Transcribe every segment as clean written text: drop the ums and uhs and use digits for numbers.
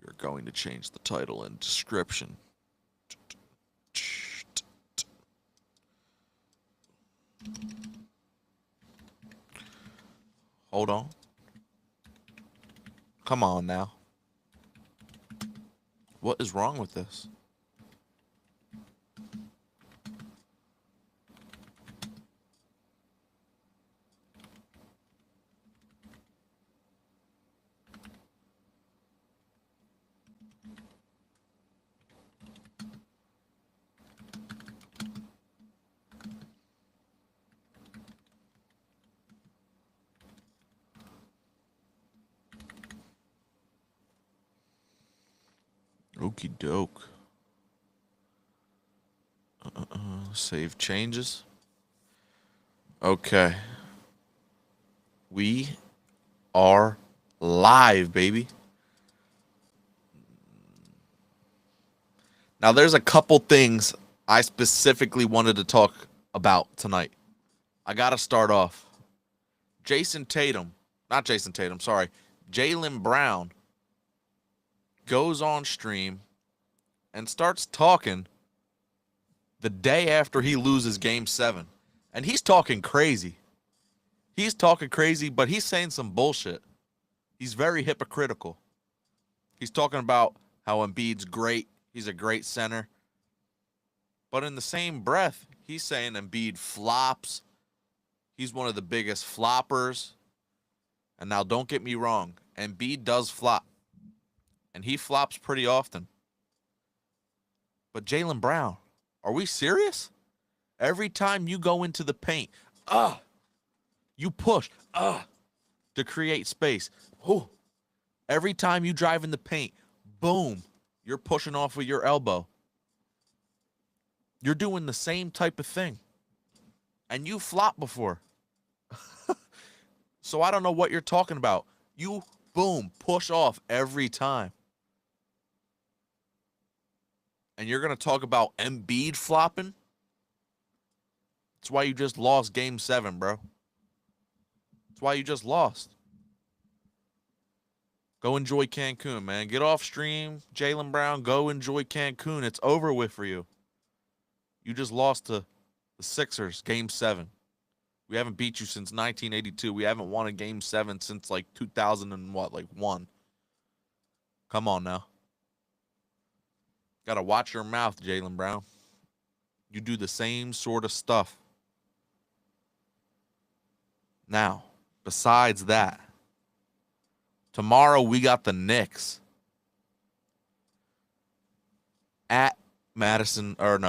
We're going to change the title and description. Hold on. Come on now. What is wrong with this? Okie doke. Save changes. Okay. We are live, baby. Now, there's a couple things I specifically wanted to talk about tonight. I got to start off. Jaylen Brown goes on stream and starts talking the day after he loses Game 7. And he's talking crazy. He's talking crazy, but he's saying some bullshit. He's very hypocritical. He's talking about how Embiid's great. He's a great center. But in the same breath, he's saying Embiid flops. He's one of the biggest floppers. And now don't get me wrong. Embiid does flop. And he flops pretty often. But Jaylen Brown, are we serious? Every time you go into the paint, you push, to create space. Every time you drive in the paint, boom, you're pushing off with your elbow. You're doing the same type of thing. And you flopped before. So I don't know what you're talking about. You, boom, push off every time. And you're going to talk about Embiid flopping? That's why you just lost Game 7, bro. That's why you just lost. Go enjoy Cancun, man. Get off stream, Jaylen Brown. Go enjoy Cancun. It's over with for you. You just lost to the Sixers, Game 7. We haven't beat you since 1982. We haven't won a Game 7 since, 2000 and what, 1. Come on now. Got to watch your mouth, Jaylen Brown. You do the same sort of stuff. Now, besides that, tomorrow we got the Knicks at Madison, what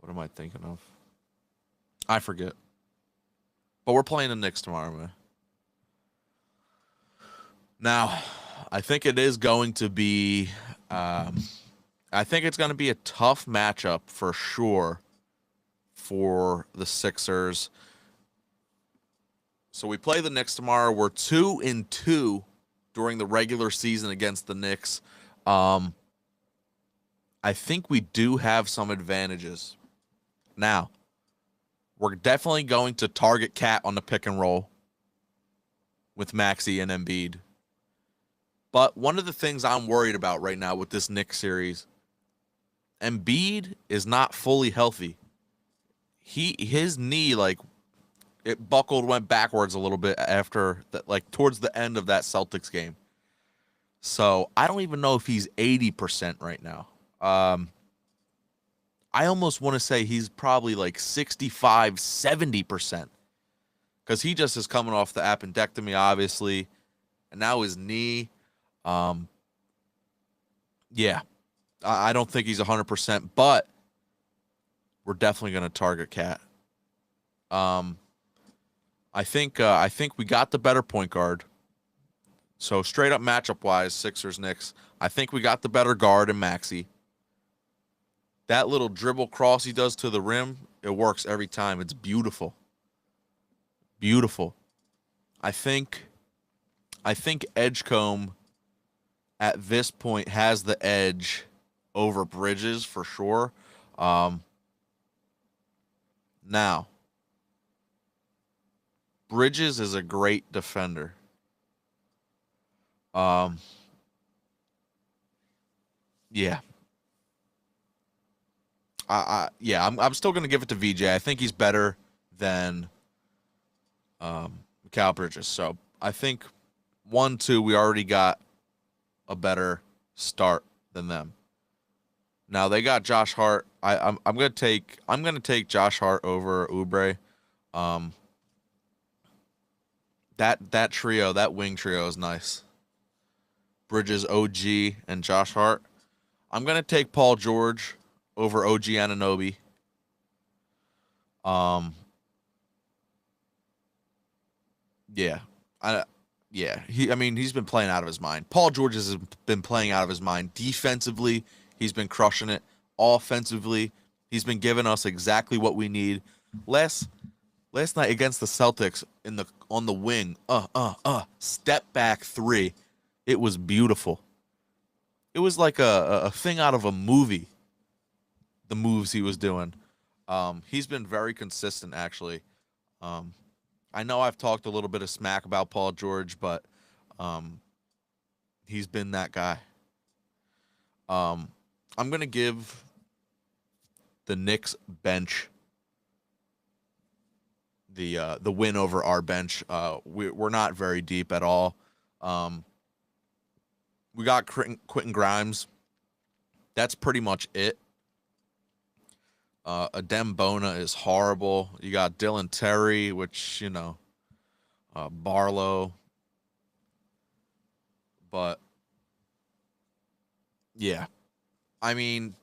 am I thinking of? I forget. But we're playing the Knicks tomorrow, man. Now, I think it is going to be, I think it's going to be a tough matchup for sure for the Sixers. So we play the Knicks tomorrow. We're 2-2 during the regular season against the Knicks. I think we do have some advantages. Now, we're definitely going to target Cat on the pick and roll with Maxey and Embiid. But one of the things I'm worried about right now with this Knicks series, Embiid is not fully healthy. His knee, it buckled, went backwards a little bit after that, towards the end of that Celtics game. So I don't even know if he's 80% right now. I almost want to say he's probably 65, 70%. Because he just is coming off the appendectomy, obviously. And now his knee. Yeah. I don't think he's 100%, but we're definitely going to target Cat. I think we got the better point guard. So straight up matchup wise, Sixers Knicks, I think we got the better guard in Maxey. That little dribble cross he does to the rim, it works every time. It's beautiful. Beautiful. I think Edgecombe at this point has the edge over Bridges for sure. Now, Bridges is a great defender. Um, yeah, I'm still gonna give it to VJ. I think he's better than Mikal Bridges. So I think 1-2 we already got a better start than them. Now they got Josh Hart. I'm gonna take Josh Hart over Oubre. Um, that trio, that wing trio is nice. Bridges, OG, and Josh Hart. I'm gonna take Paul George over OG Anunoby. Um, yeah, I yeah I mean he's been playing out of his mind. Paul George has been playing out of his mind. Defensively, he's been crushing it. Offensively, he's been giving us exactly what we need. Last last night against the Celtics on the wing, step back three. It was beautiful. It was like a thing out of a movie. The moves he was doing. He's been very consistent actually. Um, I know I've talked a little bit of smack about Paul George, but um, he's been that guy. Um, I'm gonna give the Knicks bench the win over our bench. We're not very deep at all. Um, we got Quentin Grimes. That's pretty much it. Adem Bona is horrible. You got Dylan Terry, which Barlow, but yeah, I mean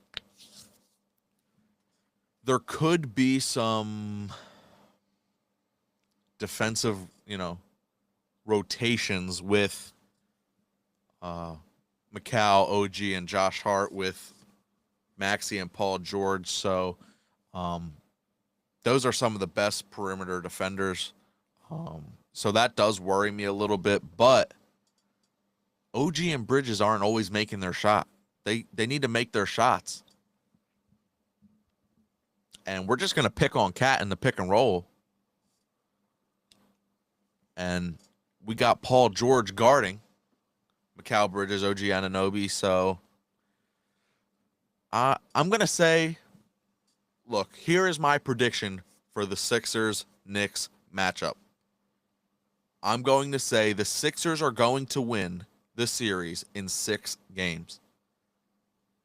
there could be some defensive, rotations with Mikal, OG, and Josh Hart with Maxey and Paul George. So um, those are some of the best perimeter defenders. So that does worry me a little bit, but OG and Bridges aren't always making their shot. They need to make their shots. And we're just going to pick on Cat in the pick and roll. And we got Paul George guarding Mikal Bridges, OG Anunoby. So I'm going to say, look, here is my prediction for the Sixers-Knicks matchup. I'm going to say the Sixers are going to win this series in 6 games.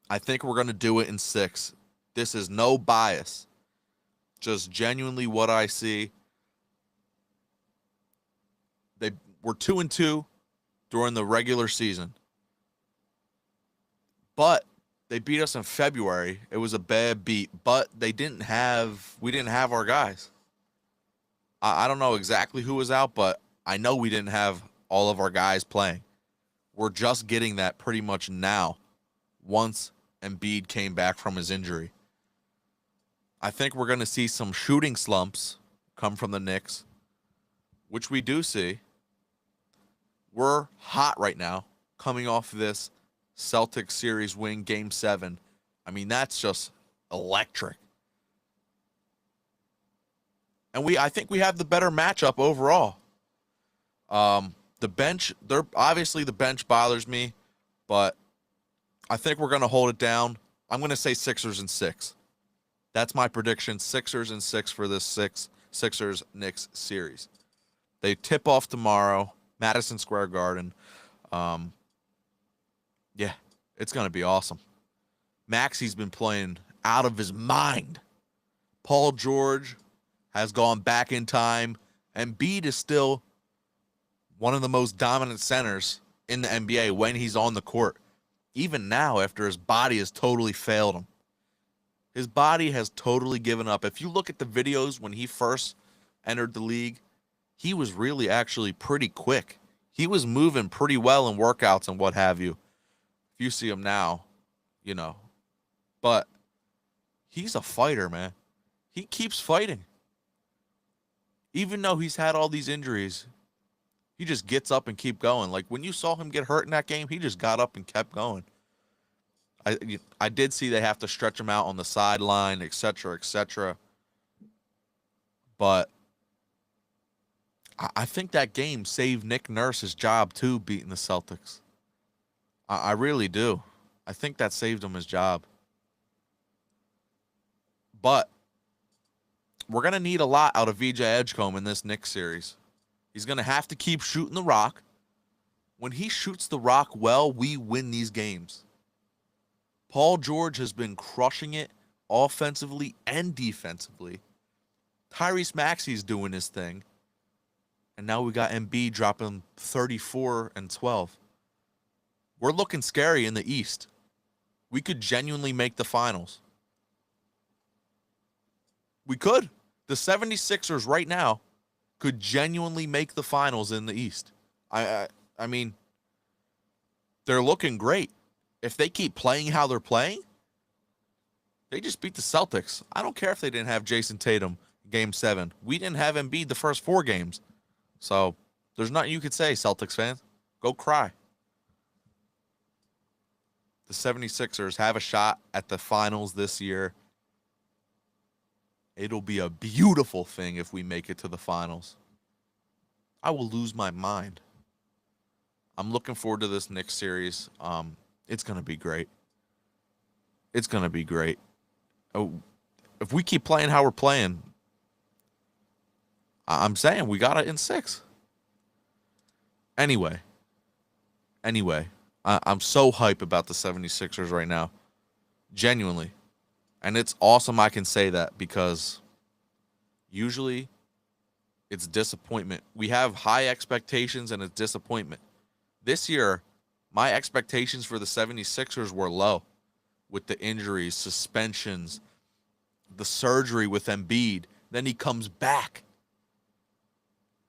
I think we're going to do it in 6. This is no bias. Just genuinely what I see. They were 2-2 during the regular season. But they beat us in February. It was a bad beat, but we didn't have our guys. I don't know exactly who was out, but I know we didn't have all of our guys playing. We're just getting that pretty much now once Embiid came back from his injury. I think we're going to see some shooting slumps come from the Knicks, which we do see. We're hot right now coming off this Celtics series win, Game 7. I mean, that's just electric. And I think we have the better matchup overall. The bench, the bench bothers me, but I think we're going to hold it down. I'm going to say Sixers in 6. That's my prediction, Sixers in 6 for this Sixers-Knicks series. They tip off tomorrow, Madison Square Garden. Yeah, it's going to be awesome. Maxey's been playing out of his mind. Paul George has gone back in time. Embiid is still one of the most dominant centers in the NBA when he's on the court. Even now, after his body has totally failed him. His body has totally given up. If you look at the videos when he first entered the league, he was really actually pretty quick. He was moving pretty well in workouts and what have you. If you see him now, But he's a fighter, man. He keeps fighting. Even though he's had all these injuries, he just gets up and keep going. Like when you saw him get hurt in that game, he just got up and kept going. I did see they have to stretch him out on the sideline, et cetera, et cetera. But I think that game saved Nick Nurse's job too, beating the Celtics. I really do. I think that saved him his job. But we're going to need a lot out of VJ Edgecombe in this Knicks series. He's going to have to keep shooting the rock. When he shoots the rock well, we win these games. Paul George has been crushing it offensively and defensively. Tyrese Maxey's doing his thing. And now we got Embiid dropping 34 and 12. We're looking scary in the East. We could genuinely make the finals. We could. The 76ers right now could genuinely make the finals in the East. I mean, they're looking great. If they keep playing how they're playing, they just beat the Celtics. I don't care if they didn't have Jason Tatum game 7. We didn't have Embiid the first 4 games. So there's nothing you could say, Celtics fans. Go cry. The 76ers have a shot at the finals this year. It'll be a beautiful thing if we make it to the finals. I will lose my mind. I'm looking forward to this Knicks series. It's going to be great. It's going to be great. Oh, if we keep playing how we're playing, I'm saying we got it in 6. Anyway, I'm so hype about the 76ers right now. Genuinely. And it's awesome I can say that because usually it's disappointment. We have high expectations and it's disappointment. This year, my expectations for the 76ers were low with the injuries, suspensions, the surgery with Embiid. Then he comes back.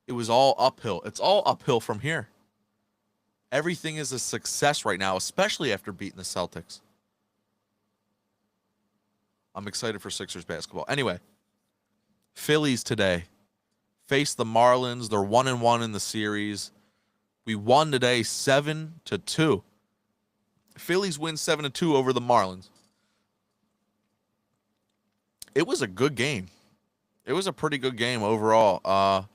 It was all uphill. It's all uphill from here. Everything is a success right now, especially after beating the Celtics. I'm excited for Sixers basketball. Anyway, Phillies today face the Marlins. They're 1-1 in the series. We won today 7-2. Phillies win 7-2 over the Marlins. It was a good game. It was a pretty good game overall.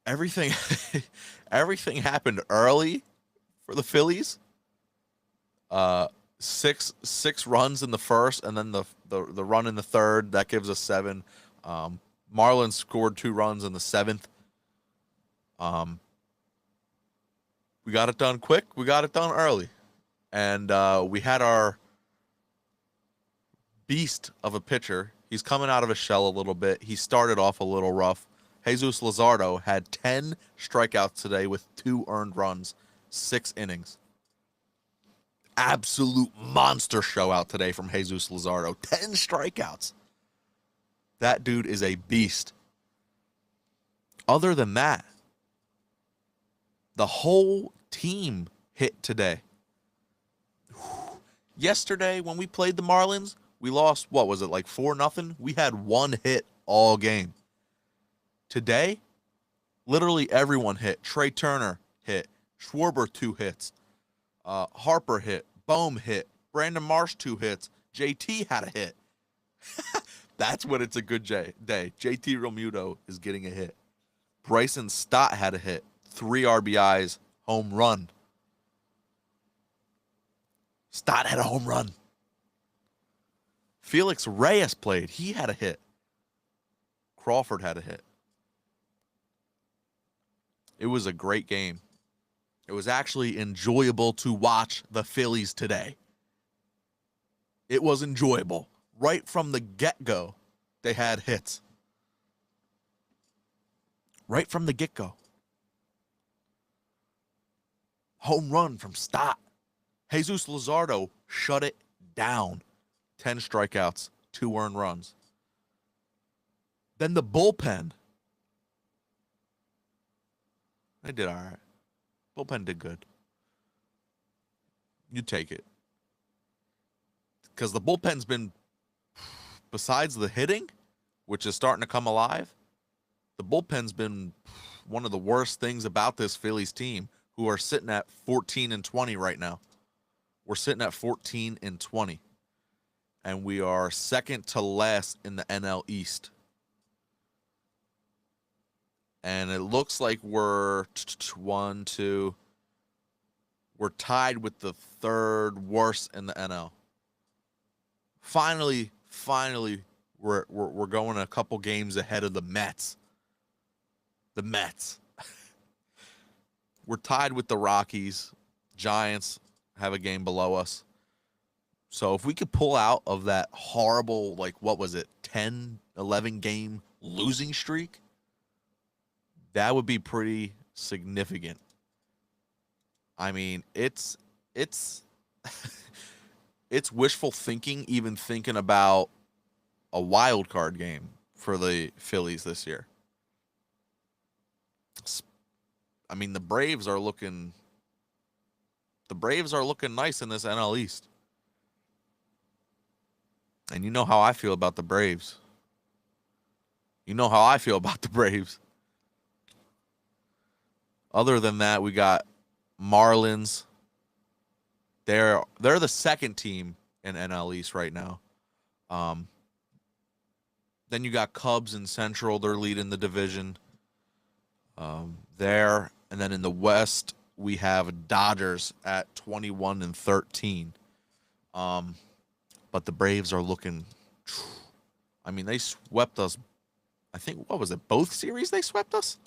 Everything happened early for the Phillies. Six runs in the first, and then the run in the third. That gives us 7. Marlins scored 2 runs in the 7th. We got it done quick. We got it done early. And we had our beast of a pitcher. He's coming out of his shell a little bit. He started off a little rough. Jesus Luzardo had 10 strikeouts today with 2 earned runs, 6 innings. Absolute monster show out today from Jesus Luzardo. 10 strikeouts. That dude is a beast. Other than that, the whole team hit today. Yesterday, when we played the Marlins, we lost, what was it, like 4-0? We had 1 hit all game. Today, literally everyone hit. Trey Turner hit. Schwarber 2 hits. Harper hit. Bohm hit. Brandon Marsh 2 hits. JT had a hit. That's when it's a good day. JT Realmuto is getting a hit. Bryson Stott had a hit. 3 RBIs, home run. Stott had a home run. Felix Reyes played. He had a hit. Crawford had a hit. It was a great game. It was actually enjoyable to watch the Phillies today. It was enjoyable. Right from the get-go, they had hits. Right from the get-go. Home run from Stott. Jesus Luzardo shut it down. 10 strikeouts, 2 earned runs. Then the bullpen. They did all right. Bullpen did good. You take it. Because the bullpen's been, besides the hitting, which is starting to come alive, the bullpen's been one of the worst things about this Phillies team, who are sitting at 14-20 right now. We're sitting at 14-20. And we are second to last in the NL East. And it looks like we're we're tied with the third worst in the NL. Finally, we're going a couple games ahead of the Mets. The Mets. We're tied with the Rockies. Giants have a game below us. So if we could pull out of that horrible, like, what was it, 10, 11 game losing streak, that would be pretty significant. I mean, it's it's wishful thinking, even thinking about a wild card game for the Phillies this year. I mean, the Braves are looking nice in this NL East. And you know how I feel about the Braves. You know how I feel about the Braves. Other than that, we got Marlins. They're the second team in NL East right now. Then you got Cubs in Central. They're leading the division there. And then in the West, we have Dodgers at 21-13. But the Braves are looking. I mean, they swept us. I think, what was it? Both series they swept us?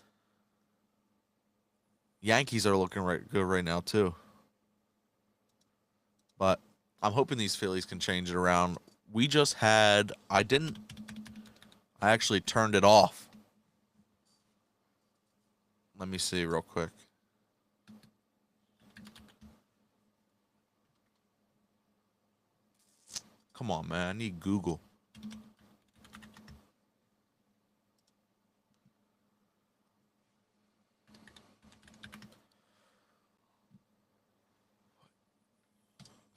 Yankees are looking good right now, too. But I'm hoping these Phillies can change it around. We just had. I actually turned it off. Let me see real quick. Come on, man. I need Google.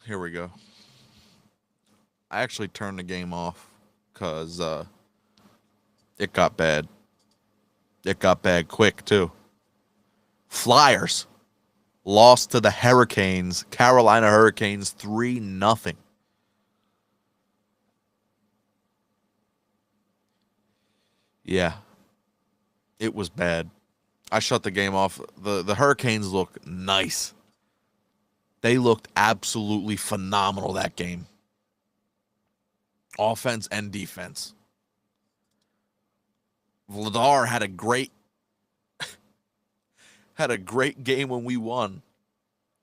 Here we go. I actually turned the game off because it got bad. It got bad quick, too. Flyers lost to the Hurricanes, Carolina Hurricanes, 3-0. Yeah, it was bad. I shut the game off. The Hurricanes look nice. They looked absolutely phenomenal that game. Offense and defense. Vladar had a great game when we won.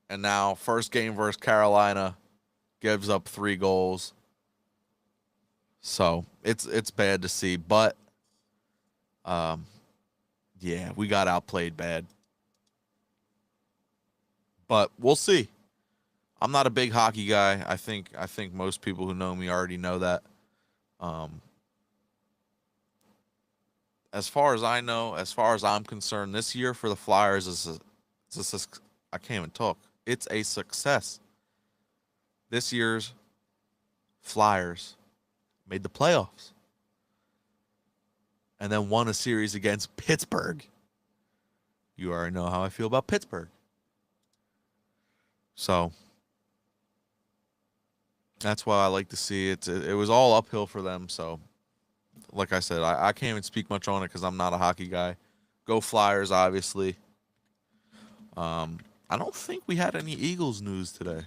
And now first game versus Carolina, gives up 3 goals. So it's bad to see, but yeah, we got outplayed bad. But we'll see. I'm not a big hockey guy. I think most people who know me already know that. As far as I know, as far as I'm concerned, this year for the Flyers I can't even talk. It's a success. This year's Flyers made the playoffs and then won a series against Pittsburgh. You already know how I feel about Pittsburgh. So that's why I like to see it. It was all uphill for them. So, like I said, I can't even speak much on it because I'm not a hockey guy. Go Flyers, obviously. I don't think we had any Eagles news today.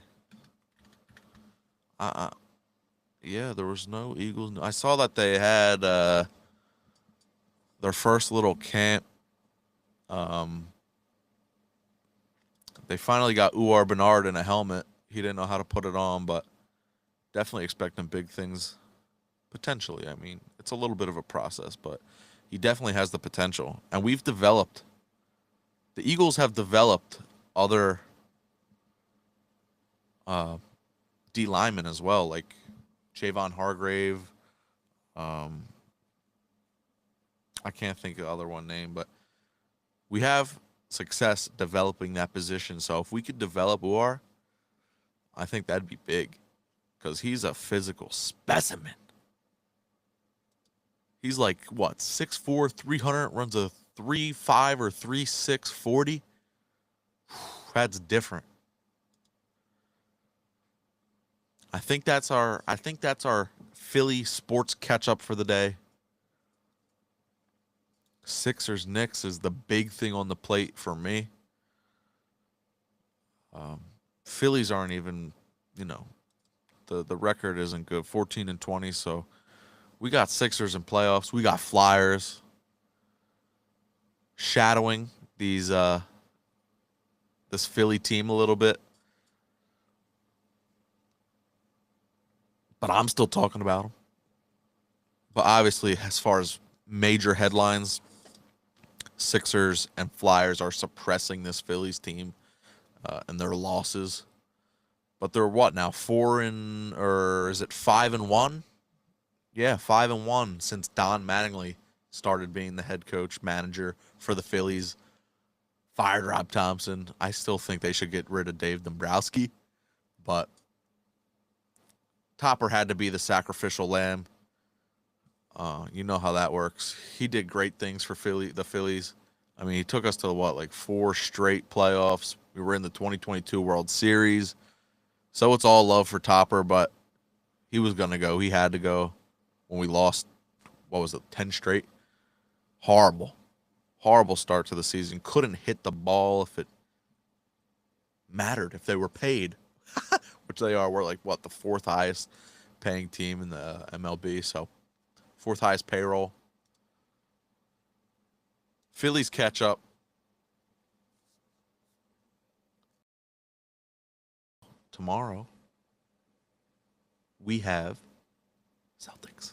Yeah, there was no Eagles news. I saw that they had their first little camp. They finally got Uar Bernard in a helmet. He didn't know how to put it on, but definitely expecting big things potentially. I mean, it's a little bit of a process, but he definitely has the potential. And the Eagles have developed other D linemen as well, like Javon Hargrave. I can't think of the other one name, but we have success developing that position. So if we could develop Uar, I think that'd be big because he's a physical specimen. He's like, what, 6'4", 300, runs a 3.5 or 3.6 40. That's different. I think that's our Philly sports catch up for the day. Sixers Knicks is the big thing on the plate for me. Phillies aren't even, you know, the record isn't good, 14-20. So we got Sixers in playoffs. We got Flyers shadowing this Philly team a little bit. But I'm still talking about them. But obviously, as far as major headlines, Sixers and Flyers are suppressing this Phillies team and their losses. But they're what now? Or is it 5-1? Yeah, 5-1 since Don Mattingly started being the head coach manager for the Phillies. Fired Rob Thompson. I still think they should get rid of Dave Dombrowski, but Topper had to be the sacrificial lamb. You know how that works. He did great things for the Phillies. I mean, he took us to like 4 straight playoffs. We were in the 2022 World Series. So it's all love for Topper, but he was going to go. He had to go when we lost, 10 straight? Horrible. Horrible start to the season. Couldn't hit the ball if it mattered, if they were paid, which they are. We're like, the 4th highest paying team in the MLB. So 4th highest payroll. Phillies catch up. Tomorrow, we have Celtics.